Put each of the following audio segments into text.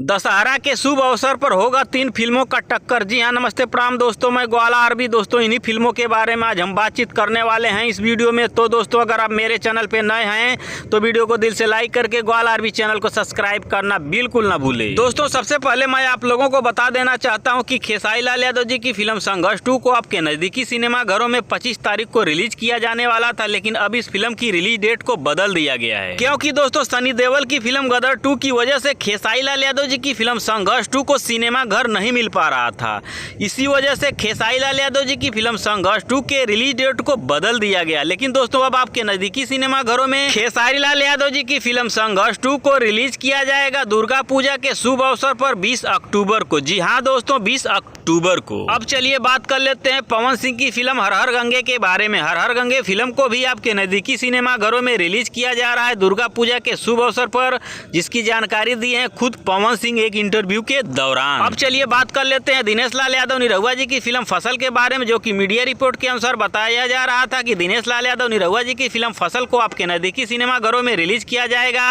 दशहरा के शुभ अवसर पर होगा 3 फिल्मों का टक्कर। जी हाँ, नमस्ते प्रणाम दोस्तों, मैं ग्वाला आरबी। दोस्तों, इन्हीं फिल्मों के बारे में आज हम बातचीत करने वाले हैं इस वीडियो में। तो दोस्तों, अगर आप मेरे चैनल पे नए हैं तो वीडियो को दिल से लाइक करके ग्वाला आरबी चैनल को सब्सक्राइब करना बिल्कुल ना भूलें। दोस्तों, सबसे पहले मैं आप लोगों को बता देना चाहता हूँ कि खेसारी लाल यादव जी की फिल्म संघर्ष 2 को आपके नजदीकी सिनेमाघरों में 25 तारीख को रिलीज किया जाने वाला था, लेकिन अब इस फिल्म की रिलीज डेट को बदल दिया गया है, क्योंकि दोस्तों सनी देओल की फिल्म गदर 2 की वजह से खेसारी लाल यादव जी की फिल्म संघर्ष 2 को सिनेमा घर नहीं मिल पा रहा था। इसी वजह से खेसारी लाल यादव जी की फिल्म संघर्ष 2 के रिलीज डेट को बदल दिया गया। लेकिन दोस्तों, अब आपके नजदीकी सिनेमा घरों में खेसारी लाल यादव जी की फिल्म संघर्ष 2 को रिलीज किया जाएगा दुर्गा पूजा के शुभ अवसर पर 20 अक्टूबर को। जी हाँ दोस्तों, 20 अक्टूबर को। अब चलिए बात कर लेते हैं पवन सिंह की फिल्म हर हर गंगे के बारे में। हर हर गंगे फिल्म को भी आपके नजदीकी सिनेमा घरों में रिलीज किया जा रहा है दुर्गा पूजा के शुभ अवसर पर, जिसकी जानकारी दी है खुद पवन सिंह एक इंटरव्यू के दौरान। अब चलिए बात कर लेते हैं दिनेश लाल यादव निरहुआ जी की फिल्म फसल के बारे में, जो कि मीडिया रिपोर्ट के अनुसार बताया जा रहा था कि दिनेश लाल यादव निरहुआ जी की फिल्म फसल को आपके नजदीकी सिनेमा घरों में रिलीज किया जाएगा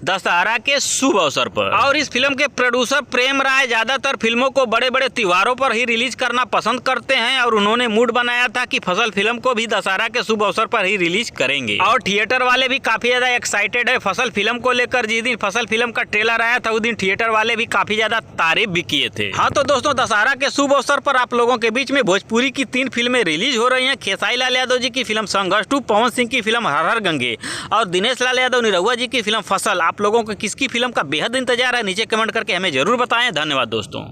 दशहरा के शुभ अवसर पर। और इस फिल्म के प्रोड्यूसर प्रेम राय ज्यादातर फिल्मों को बड़े बड़े त्योहारों पर ही रिलीज करना पसंद करते हैं, और उन्होंने मूड बनाया था कि फसल फिल्म को भी दशहरा के शुभ अवसर पर ही रिलीज करेंगे। और थिएटर वाले भी काफी ज्यादा एक्साइटेड है फसल फिल्म को लेकर। जिस दिन फसल फिल्म का ट्रेलर आया था उस दिन थिएटर वाले भी काफी ज्यादा तारीफ भी किए थे। हाँ तो दोस्तों, दशहरा के शुभ अवसर पर आप लोगों के बीच में भोजपुरी की 3 फिल्में रिलीज हो रही हैं। खेसारी लाल यादव जी की फिल्म संघर्ष 2, पवन सिंह की फिल्म हर हर गंगे और दिनेश लाल यादव निरहुआ जी की फिल्म फसल। आप लोगों को किसकी फिल्म का बेहद इंतजार है? नीचे कमेंट करके हमें जरूर बताएं। धन्यवाद दोस्तों।